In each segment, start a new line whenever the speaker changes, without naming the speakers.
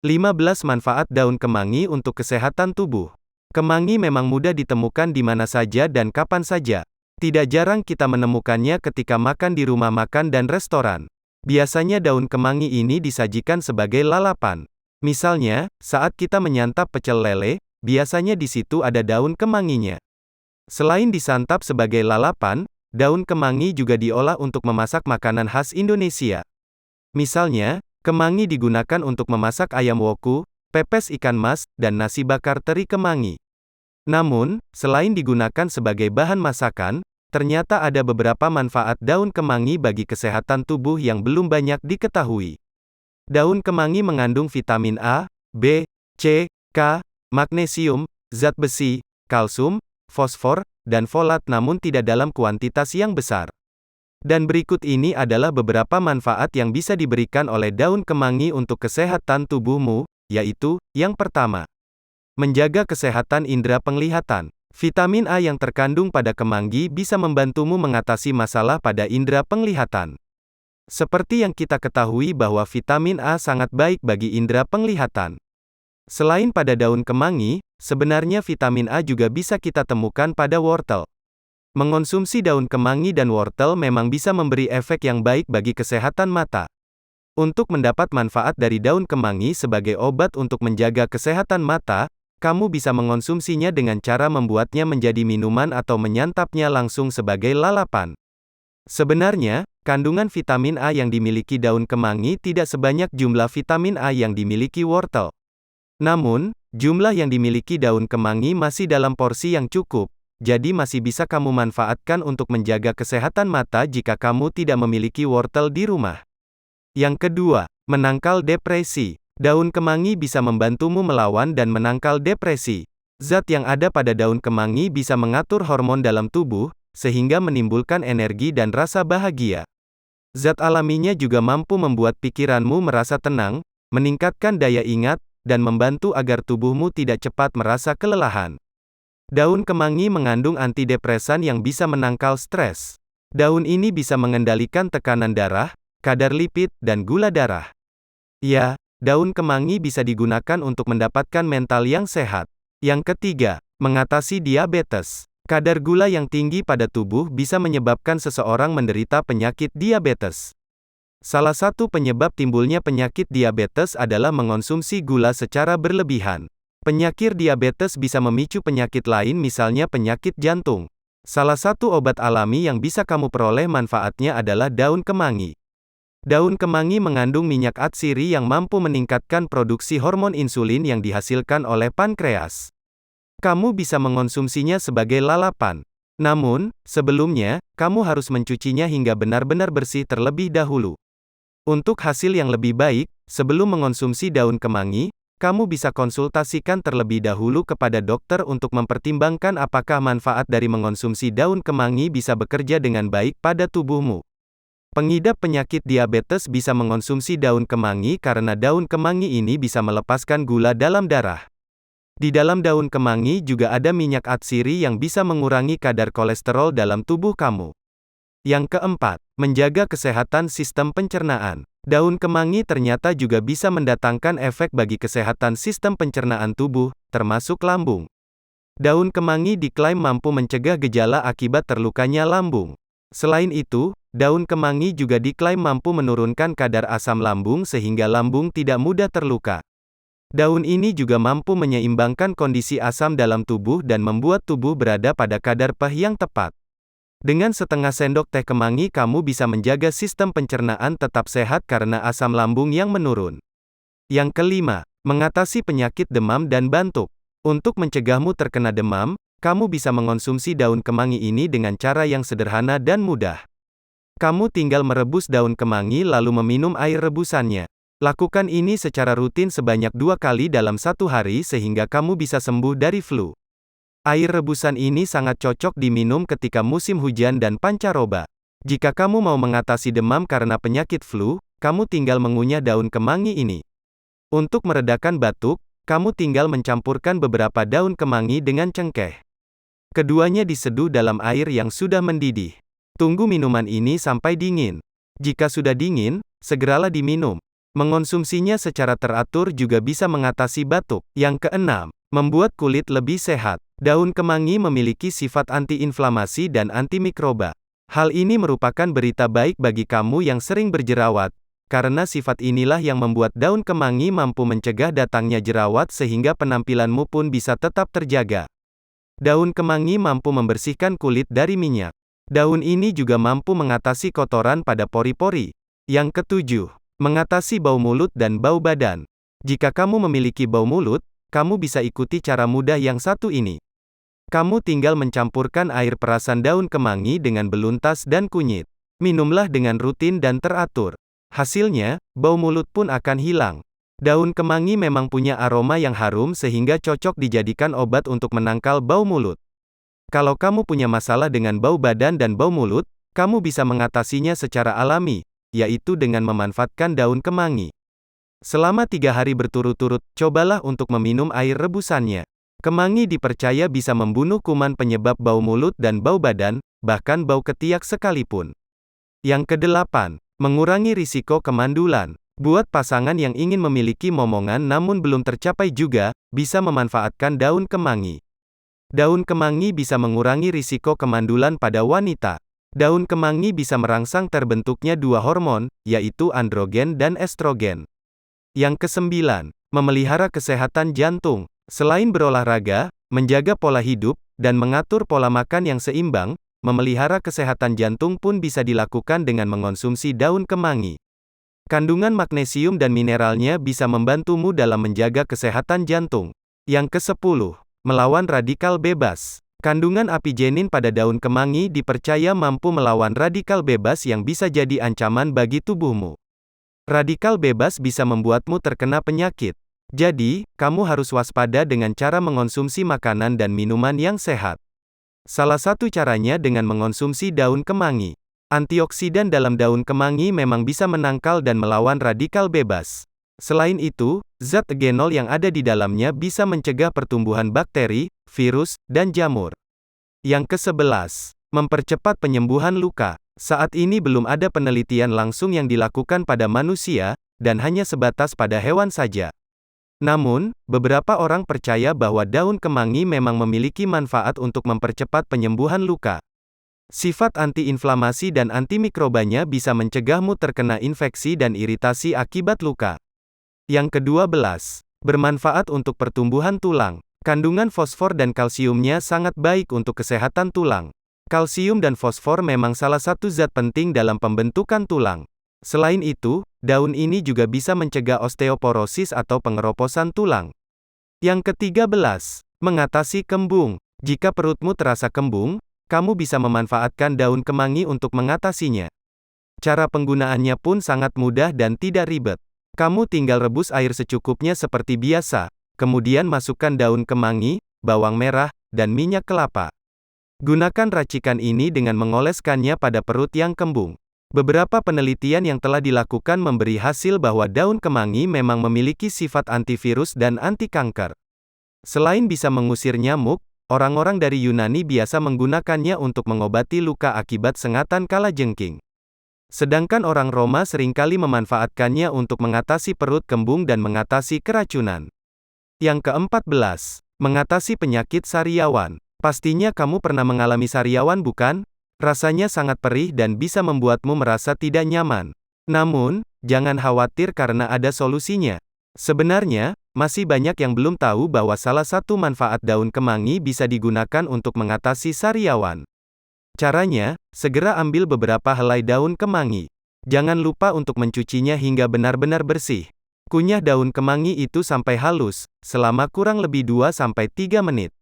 15 manfaat daun kemangi untuk kesehatan tubuh. Kemangi memang mudah ditemukan di mana saja dan kapan saja. Tidak jarang kita menemukannya ketika makan di rumah makan dan restoran. Biasanya daun kemangi ini disajikan sebagai lalapan. Misalnya, saat kita menyantap pecel lele, biasanya di situ ada daun kemanginya. Selain disantap sebagai lalapan, daun kemangi juga diolah untuk memasak makanan khas Indonesia. Misalnya, kemangi digunakan untuk memasak ayam woku, pepes ikan mas, dan nasi bakar teri kemangi. Namun, selain digunakan sebagai bahan masakan, ternyata ada beberapa manfaat daun kemangi bagi kesehatan tubuh yang belum banyak diketahui. Daun kemangi mengandung vitamin A, B, C, K, magnesium, zat besi, kalsium, fosfor, dan folat namun tidak dalam kuantitas yang besar. Dan berikut ini adalah beberapa manfaat yang bisa diberikan oleh daun kemangi untuk kesehatan tubuhmu, yaitu, yang pertama, menjaga kesehatan indera penglihatan. Vitamin A yang terkandung pada kemangi bisa membantumu mengatasi masalah pada indera penglihatan. Seperti yang kita ketahui bahwa vitamin A sangat baik bagi indera penglihatan. Selain pada daun kemangi, sebenarnya vitamin A juga bisa kita temukan pada wortel. Mengonsumsi daun kemangi dan wortel memang bisa memberi efek yang baik bagi kesehatan mata. Untuk mendapat manfaat dari daun kemangi sebagai obat untuk menjaga kesehatan mata, kamu bisa mengonsumsinya dengan cara membuatnya menjadi minuman atau menyantapnya langsung sebagai lalapan. Sebenarnya, kandungan vitamin A yang dimiliki daun kemangi tidak sebanyak jumlah vitamin A yang dimiliki wortel. Namun, jumlah yang dimiliki daun kemangi masih dalam porsi yang cukup, jadi masih bisa kamu manfaatkan untuk menjaga kesehatan mata jika kamu tidak memiliki wortel di rumah. Yang kedua, menangkal depresi. Daun kemangi bisa membantumu melawan dan menangkal depresi. Zat yang ada pada daun kemangi bisa mengatur hormon dalam tubuh, sehingga menimbulkan energi dan rasa bahagia. Zat alaminya juga mampu membuat pikiranmu merasa tenang, meningkatkan daya ingat, dan membantu agar tubuhmu tidak cepat merasa kelelahan. Daun kemangi mengandung antidepresan yang bisa menangkal stres. Daun ini bisa mengendalikan tekanan darah, kadar lipid, dan gula darah. Ya, daun kemangi bisa digunakan untuk mendapatkan mental yang sehat. Yang ketiga, mengatasi diabetes. Kadar gula yang tinggi pada tubuh bisa menyebabkan seseorang menderita penyakit diabetes. Salah satu penyebab timbulnya penyakit diabetes adalah mengonsumsi gula secara berlebihan. Penyakit diabetes bisa memicu penyakit lain misalnya penyakit jantung. Salah satu obat alami yang bisa kamu peroleh manfaatnya adalah daun kemangi. Daun kemangi mengandung minyak atsiri yang mampu meningkatkan produksi hormon insulin yang dihasilkan oleh pankreas. Kamu bisa mengonsumsinya sebagai lalapan. Namun, sebelumnya, kamu harus mencucinya hingga benar-benar bersih terlebih dahulu. Untuk hasil yang lebih baik, sebelum mengonsumsi daun kemangi, kamu bisa konsultasikan terlebih dahulu kepada dokter untuk mempertimbangkan apakah manfaat dari mengonsumsi daun kemangi bisa bekerja dengan baik pada tubuhmu. Pengidap penyakit diabetes bisa mengonsumsi daun kemangi karena daun kemangi ini bisa melepaskan gula dalam darah. Di dalam daun kemangi juga ada minyak atsiri yang bisa mengurangi kadar kolesterol dalam tubuh kamu. Yang keempat, menjaga kesehatan sistem pencernaan. Daun kemangi ternyata juga bisa mendatangkan efek bagi kesehatan sistem pencernaan tubuh, termasuk lambung. Daun kemangi diklaim mampu mencegah gejala akibat terlukanya lambung. Selain itu, daun kemangi juga diklaim mampu menurunkan kadar asam lambung sehingga lambung tidak mudah terluka. Daun ini juga mampu menyeimbangkan kondisi asam dalam tubuh dan membuat tubuh berada pada kadar pH yang tepat. Dengan setengah sendok teh kemangi kamu bisa menjaga sistem pencernaan tetap sehat karena asam lambung yang menurun. Yang kelima, mengatasi penyakit demam dan batuk. Untuk mencegahmu terkena demam, kamu bisa mengonsumsi daun kemangi ini dengan cara yang sederhana dan mudah. Kamu tinggal merebus daun kemangi lalu meminum air rebusannya. Lakukan ini secara rutin sebanyak 2 kali dalam 1 hari sehingga kamu bisa sembuh dari flu. Air rebusan ini sangat cocok diminum ketika musim hujan dan pancaroba. Jika kamu mau mengatasi demam karena penyakit flu, kamu tinggal mengunyah daun kemangi ini. Untuk meredakan batuk, kamu tinggal mencampurkan beberapa daun kemangi dengan cengkeh. Keduanya diseduh dalam air yang sudah mendidih. Tunggu minuman ini sampai dingin. Jika sudah dingin, segeralah diminum. Mengonsumsinya secara teratur juga bisa mengatasi batuk. Yang keenam, membuat kulit lebih sehat. Daun kemangi memiliki sifat antiinflamasi dan antimikroba. Hal ini merupakan berita baik bagi kamu yang sering berjerawat, karena sifat inilah yang membuat daun kemangi mampu mencegah datangnya jerawat sehingga penampilanmu pun bisa tetap terjaga. Daun kemangi mampu membersihkan kulit dari minyak. Daun ini juga mampu mengatasi kotoran pada pori-pori. Yang ketujuh, mengatasi bau mulut dan bau badan. Jika kamu memiliki bau mulut, kamu bisa ikuti cara mudah yang satu ini. Kamu tinggal mencampurkan air perasan daun kemangi dengan beluntas dan kunyit. Minumlah dengan rutin dan teratur. Hasilnya, bau mulut pun akan hilang. Daun kemangi memang punya aroma yang harum sehingga cocok dijadikan obat untuk menangkal bau mulut. Kalau kamu punya masalah dengan bau badan dan bau mulut, kamu bisa mengatasinya secara alami, yaitu dengan memanfaatkan daun kemangi. Selama 3 hari berturut-turut, cobalah untuk meminum air rebusannya. Kemangi dipercaya bisa membunuh kuman penyebab bau mulut dan bau badan, bahkan bau ketiak sekalipun. Yang kedelapan, mengurangi risiko kemandulan. Buat pasangan yang ingin memiliki momongan namun belum tercapai juga, bisa memanfaatkan daun kemangi. Daun kemangi bisa mengurangi risiko kemandulan pada wanita. Daun kemangi bisa merangsang terbentuknya 2 hormon, yaitu androgen dan estrogen. Yang kesembilan, memelihara kesehatan jantung. Selain berolahraga, menjaga pola hidup, dan mengatur pola makan yang seimbang, memelihara kesehatan jantung pun bisa dilakukan dengan mengonsumsi daun kemangi. Kandungan magnesium dan mineralnya bisa membantumu dalam menjaga kesehatan jantung. Yang kesepuluh, melawan radikal bebas. Kandungan apigenin pada daun kemangi dipercaya mampu melawan radikal bebas yang bisa jadi ancaman bagi tubuhmu. Radikal bebas bisa membuatmu terkena penyakit. Jadi, kamu harus waspada dengan cara mengonsumsi makanan dan minuman yang sehat. Salah satu caranya dengan mengonsumsi daun kemangi. Antioksidan dalam daun kemangi memang bisa menangkal dan melawan radikal bebas. Selain itu, zat eugenol yang ada di dalamnya bisa mencegah pertumbuhan bakteri, virus, dan jamur. Yang ke-11, mempercepat penyembuhan luka. Saat ini belum ada penelitian langsung yang dilakukan pada manusia, dan hanya sebatas pada hewan saja. Namun, beberapa orang percaya bahwa daun kemangi memang memiliki manfaat untuk mempercepat penyembuhan luka. Sifat antiinflamasi dan antimikrobanya bisa mencegahmu terkena infeksi dan iritasi akibat luka. Yang ke-12, bermanfaat untuk pertumbuhan tulang. Kandungan fosfor dan kalsiumnya sangat baik untuk kesehatan tulang. Kalsium dan fosfor memang salah satu zat penting dalam pembentukan tulang. Selain itu, daun ini juga bisa mencegah osteoporosis atau pengeroposan tulang. Yang ke-13, mengatasi kembung. Jika perutmu terasa kembung, kamu bisa memanfaatkan daun kemangi untuk mengatasinya. Cara penggunaannya pun sangat mudah dan tidak ribet. Kamu tinggal rebus air secukupnya seperti biasa, kemudian masukkan daun kemangi, bawang merah, dan minyak kelapa. Gunakan racikan ini dengan mengoleskannya pada perut yang kembung. Beberapa penelitian yang telah dilakukan memberi hasil bahwa daun kemangi memang memiliki sifat antivirus dan anti kanker. Selain bisa mengusir nyamuk, orang-orang dari Yunani biasa menggunakannya untuk mengobati luka akibat sengatan kalajengking. Sedangkan orang Roma seringkali memanfaatkannya untuk mengatasi perut kembung dan mengatasi keracunan. Yang ke-14, mengatasi penyakit sariawan. Pastinya kamu pernah mengalami sariawan bukan? Rasanya sangat perih dan bisa membuatmu merasa tidak nyaman. Namun, jangan khawatir karena ada solusinya. Sebenarnya, masih banyak yang belum tahu bahwa salah satu manfaat daun kemangi bisa digunakan untuk mengatasi sariawan. Caranya, segera ambil beberapa helai daun kemangi. Jangan lupa untuk mencucinya hingga benar-benar bersih. Kunyah daun kemangi itu sampai halus, selama kurang lebih 2-3 menit.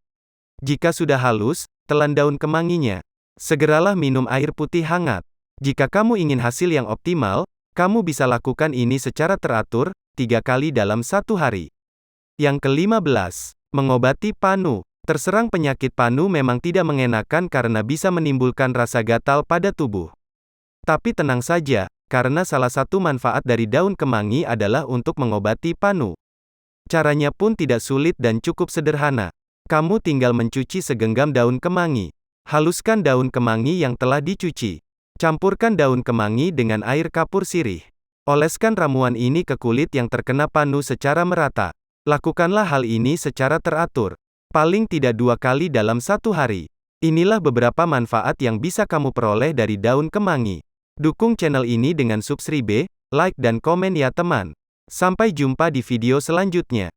Jika sudah halus, telan daun kemanginya. Segeralah minum air putih hangat. Jika kamu ingin hasil yang optimal, kamu bisa lakukan ini secara teratur, 3 kali dalam 1 hari. Yang ke-15, mengobati panu. Terserang penyakit panu memang tidak mengenakan karena bisa menimbulkan rasa gatal pada tubuh. Tapi tenang saja, karena salah satu manfaat dari daun kemangi adalah untuk mengobati panu. Caranya pun tidak sulit dan cukup sederhana. Kamu tinggal mencuci segenggam daun kemangi. Haluskan daun kemangi yang telah dicuci. Campurkan daun kemangi dengan air kapur sirih. Oleskan ramuan ini ke kulit yang terkena panu secara merata. Lakukanlah hal ini secara teratur. Paling tidak 2 kali dalam 1 hari. Inilah beberapa manfaat yang bisa kamu peroleh dari daun kemangi. Dukung channel ini dengan subscribe, like dan komen ya teman. Sampai jumpa di video selanjutnya.